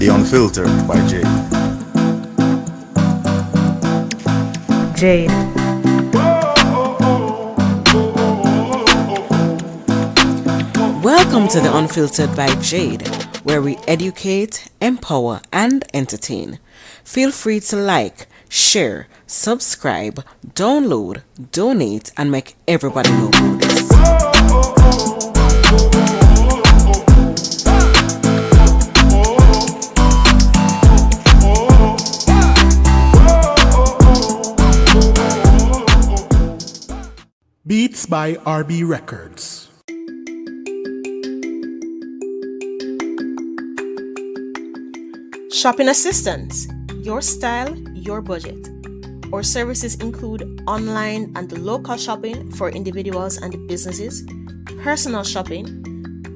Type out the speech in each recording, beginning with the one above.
The Unfiltered by Jade. Jade. Welcome to The Unfiltered by Jade, where we educate, empower, and entertain. Feel free to like, share, subscribe, download, donate, and make everybody know about this. Beats by RB Records. Shopping assistance, your style, your budget. Our services include online and local shopping for individuals and businesses, personal shopping,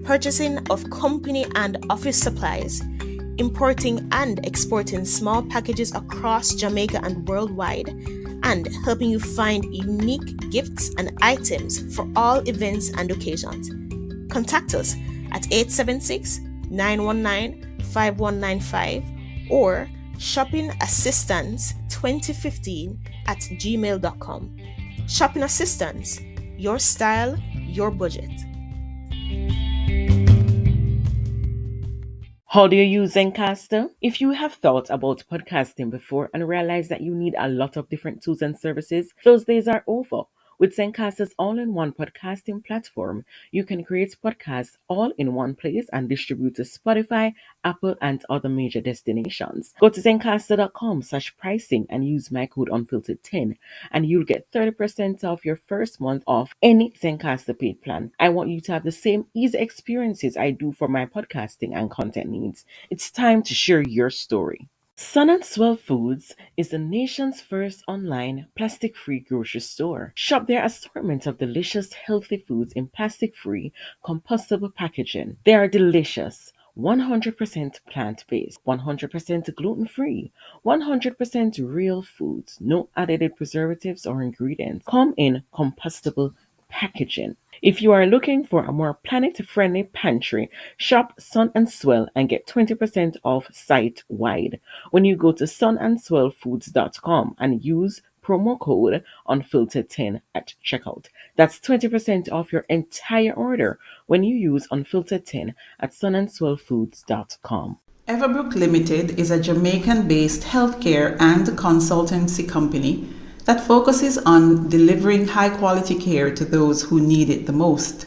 purchasing of company and office supplies, importing and exporting small packages across Jamaica and worldwide, and helping you find unique gifts and items for all events and occasions. Contact us at 876-919-5195 or shoppingassistance2015@gmail.com. Shopping Assistance, your style, your budget. How do you use Zencastr? If you have thought about podcasting before and realize that you need a lot of different tools and services, those days are over. With Zencastr's all-in-one podcasting platform, you can create podcasts all in one place and distribute to Spotify, Apple, and other major destinations. Go to zencastr.com/pricing and use my code Unfiltered10 and you'll get 30% off your first month off any Zencastr paid plan. I want you to have the same easy experiences I do for my podcasting and content needs. It's time to share your story. Sun and Swell Foods is the nation's first online plastic-free grocery store. Shop their assortment of delicious, healthy foods in plastic-free, compostable packaging. They are delicious, 100% plant-based, 100% gluten-free, 100% real foods, no added preservatives or ingredients. Come in compostable packaging. If you are looking for a more planet-friendly pantry, shop Sun and Swell and get 20% off site-wide when you go to sunandswellfoods.com and use promo code Unfiltered10 at checkout. That's 20% off your entire order when you use Unfiltered10 at sunandswellfoods.com. EverBrook Limited is a Jamaican-based healthcare and consultancy company that focuses on delivering high-quality care to those who need it the most.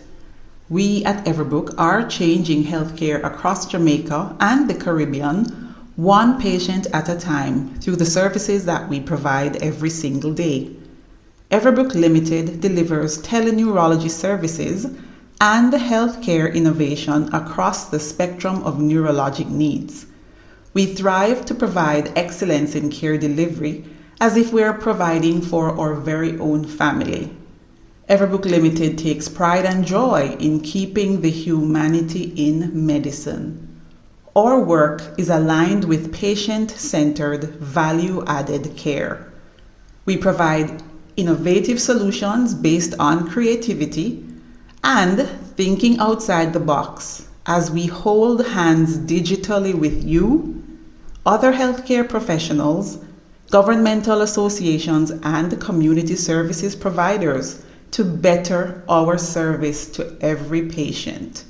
We at EverBrook are changing healthcare across Jamaica and the Caribbean, one patient at a time, through the services that we provide every single day. EverBrook Limited delivers teleneurology services and healthcare innovation across the spectrum of neurologic needs. We thrive to provide excellence in care delivery as if we are providing for our very own family. EverBrook Limited takes pride and joy in keeping the humanity in medicine. Our work is aligned with patient-centered, value-added care. We provide innovative solutions based on creativity and thinking outside the box as we hold hands digitally with you, other healthcare professionals, governmental associations, and community services providers to better our service to every patient.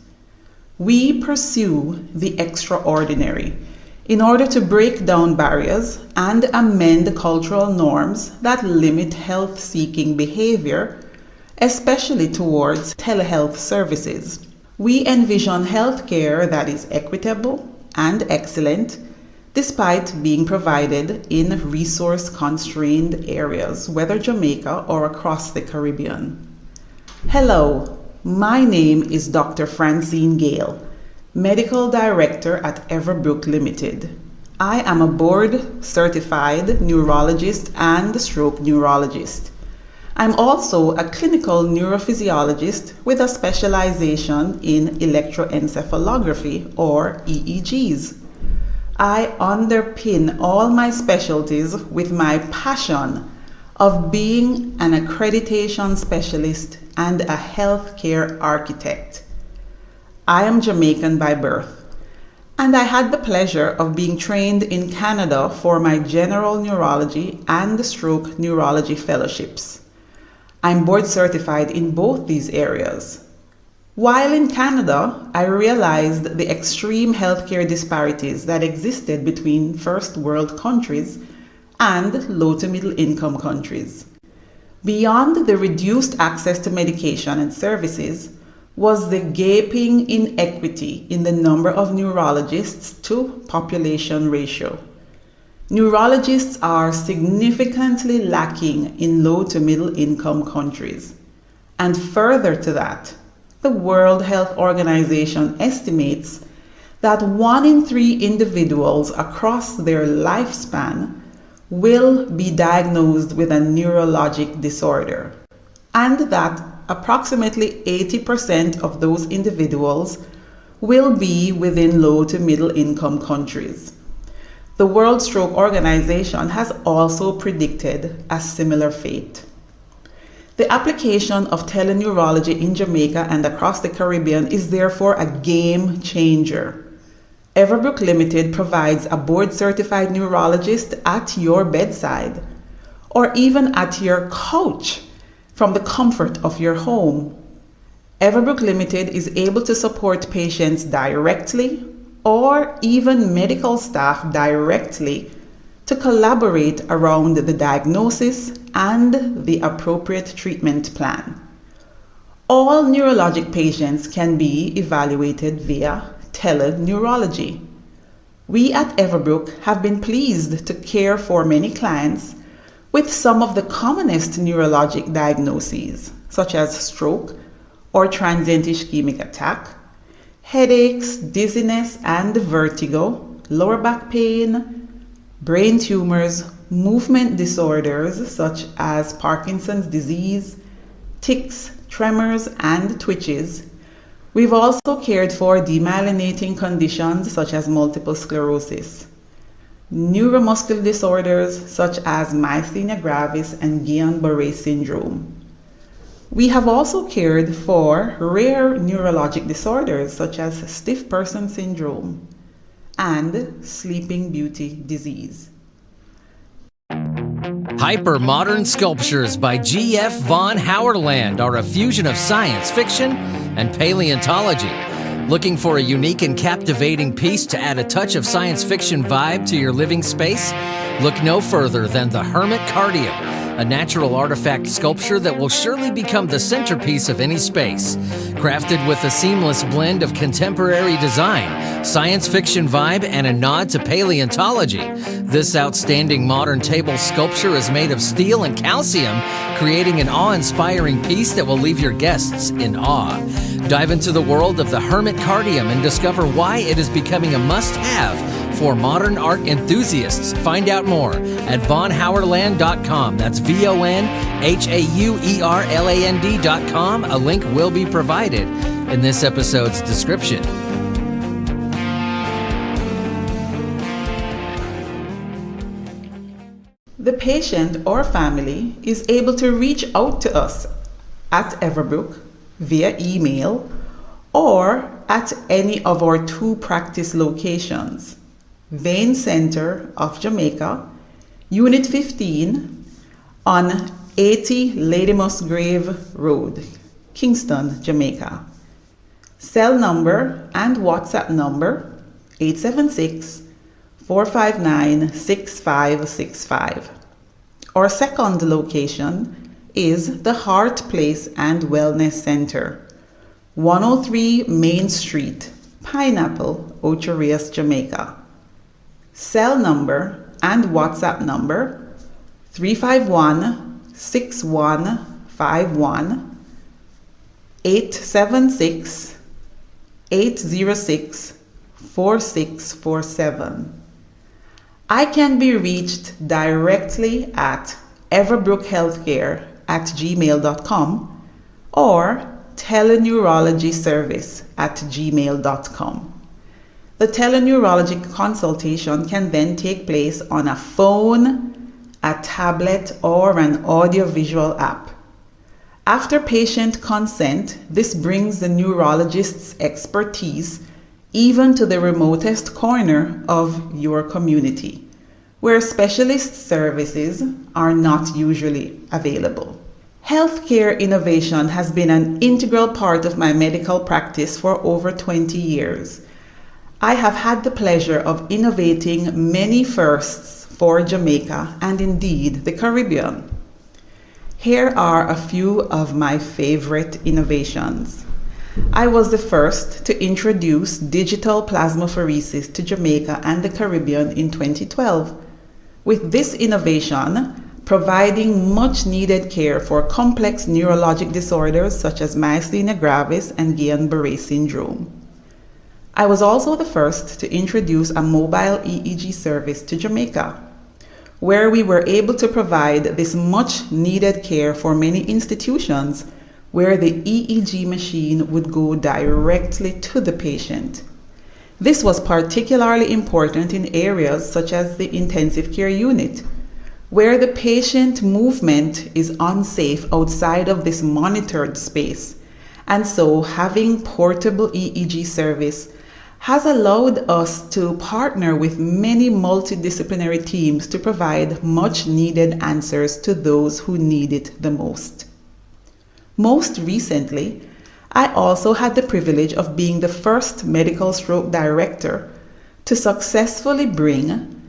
We pursue the extraordinary in order to break down barriers and amend cultural norms that limit health-seeking behavior, especially towards telehealth services. We envision healthcare that is equitable and excellent, despite being provided in resource-constrained areas, whether Jamaica or across the Caribbean. Hello, my name is Dr. Francene Gayle, Medical Director at EverBrook Limited. I am a board-certified neurologist and stroke neurologist. I'm also a clinical neurophysiologist with a specialization in electroencephalography, or EEGs. I underpin all my specialties with my passion of being an accreditation specialist and a healthcare architect. I am Jamaican by birth, And I had the pleasure of being trained in Canada for my general neurology and stroke neurology fellowships. I'm board certified in both these areas. While in Canada, I realized the extreme healthcare disparities that existed between first world countries and low to middle income countries. Beyond the reduced access to medication and services was the gaping inequity in the number of neurologists to population ratio. Neurologists are significantly lacking in low to middle income countries. And further to that, the World Health Organization estimates that 1 in 3 individuals across their lifespan will be diagnosed with a neurologic disorder, and that approximately 80% of those individuals will be within low to middle income countries. The World Stroke Organization has also predicted a similar fate. The application of teleneurology in Jamaica and across the Caribbean is therefore a game changer. EverBrook Limited provides a board-certified neurologist at your bedside, or even at your couch from the comfort of your home. EverBrook Limited is able to support patients directly, or even medical staff directly, to collaborate around the diagnosis and the appropriate treatment plan. All neurologic patients can be evaluated via Tele-Neurology. We at EverBrook have been pleased to care for many clients with some of the commonest neurologic diagnoses, such as stroke or transient ischemic attack, headaches, dizziness and vertigo, lower back pain, brain tumors, movement disorders such as Parkinson's disease, tics, tremors, and twitches. We've also cared for demyelinating conditions such as multiple sclerosis, neuromuscular disorders such as myasthenia gravis and Guillain-Barré syndrome. We have also cared for rare neurologic disorders such as stiff person syndrome and sleeping beauty disease. Hyper-modern sculptures by G.F. von Hauerland are a fusion of science fiction and paleontology. Looking for a unique and captivating piece to add a touch of science fiction vibe to your living space? Look no further than the Hermit Cardium, a natural artifact sculpture that will surely become the centerpiece of any space. Crafted with a seamless blend of contemporary design, science fiction vibe, and a nod to paleontology, this outstanding modern table sculpture is made of steel and calcium, creating an awe-inspiring piece that will leave your guests in awe. Dive into the world of the Hermit Cardium and discover why it is becoming a must-have for modern art enthusiasts. Find out more at vonhauerland.com. That's VONHAUERLAND.com. A link will be provided in this episode's description. The patient or family is able to reach out to us at EverBrook via email or at any of our 2 practice locations: Vein Center of Jamaica, Unit 15 on 80 Lady Musgrave Road, Kingston, Jamaica. Cell number and WhatsApp number 876-459-6565. Our second location is the Heart Place and Wellness Center, 103 Main Street, Pineapple, Ocho Rios, Jamaica. Cell number and WhatsApp number 351-6151, 876-806-4647. I can be reached directly at everbrookhealthcare at gmail.com or telenuerologyservice at gmail.com. The teleneurology consultation can then take place on a phone, a tablet, or an audiovisual app. After patient consent, this brings the neurologist's expertise even to the remotest corner of your community, where specialist services are not usually available. Healthcare innovation has been an integral part of my medical practice for over 20 years. I have had the pleasure of innovating many firsts for Jamaica and indeed the Caribbean. Here are a few of my favorite innovations. I was the first to introduce digital plasmapheresis to Jamaica and the Caribbean in 2012. With this innovation, providing much needed care for complex neurologic disorders such as myasthenia gravis and Guillain-Barré syndrome. I was also the first to introduce a mobile EEG service to Jamaica, where we were able to provide this much needed care for many institutions where the EEG machine would go directly to the patient. This was particularly important in areas such as the intensive care unit, where the patient movement is unsafe outside of this monitored space, and so having portable EEG service has allowed us to partner with many multidisciplinary teams to provide much needed answers to those who need it the most. Most recently, I also had the privilege of being the first medical stroke director to successfully bring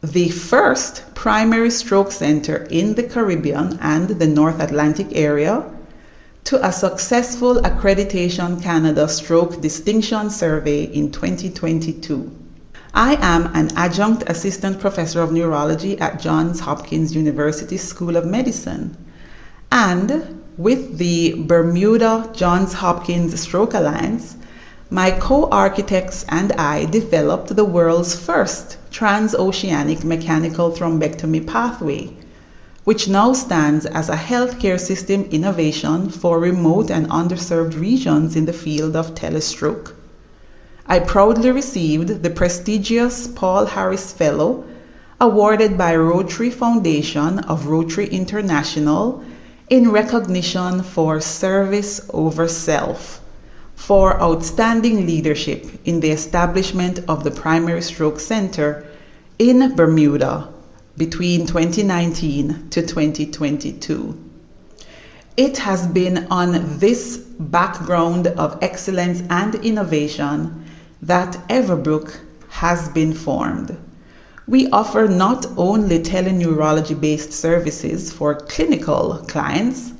the first primary stroke center in the Caribbean and the North Atlantic area to a successful Accreditation Canada Stroke Distinction Survey in 2022. I am an adjunct assistant professor of neurology at Johns Hopkins University School of Medicine, and with the Bermuda Johns Hopkins Stroke Alliance, my co-architects and I developed the world's first transoceanic mechanical thrombectomy pathway, which now stands as a healthcare system innovation for remote and underserved regions in the field of telestroke. I proudly received the prestigious Paul Harris Fellow, awarded by Rotary Foundation of Rotary International in recognition for service over self, for outstanding leadership in the establishment of the Primary Stroke Center in Bermuda between 2019 to 2022. It has been on this background of excellence and innovation that EverBrook has been formed. We offer not only teleneurology-based services for clinical clients,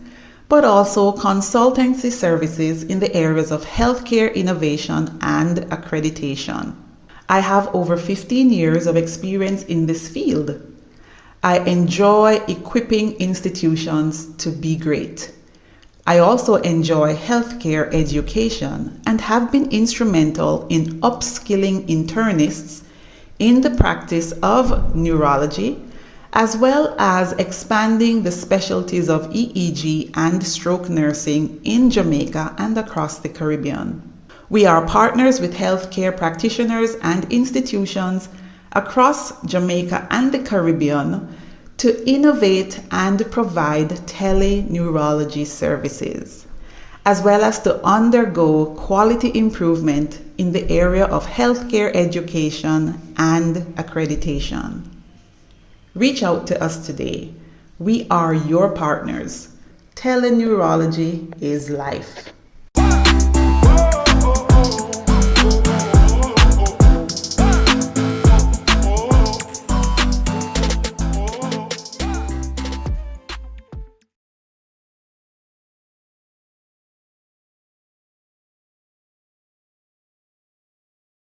but also consultancy services in the areas of healthcare innovation and accreditation. I have over 15 years of experience in this field. I enjoy equipping institutions to be great. I also enjoy healthcare education and have been instrumental in upskilling internists in the practice of neurology, as well as expanding the specialties of EEG and stroke nursing in Jamaica and across the Caribbean. We are partners with healthcare practitioners and institutions across Jamaica and the Caribbean to innovate and provide teleneurology services, as well as to undergo quality improvement in the area of healthcare education and accreditation. Reach out to us today. We are your partners. Teleneurology is life.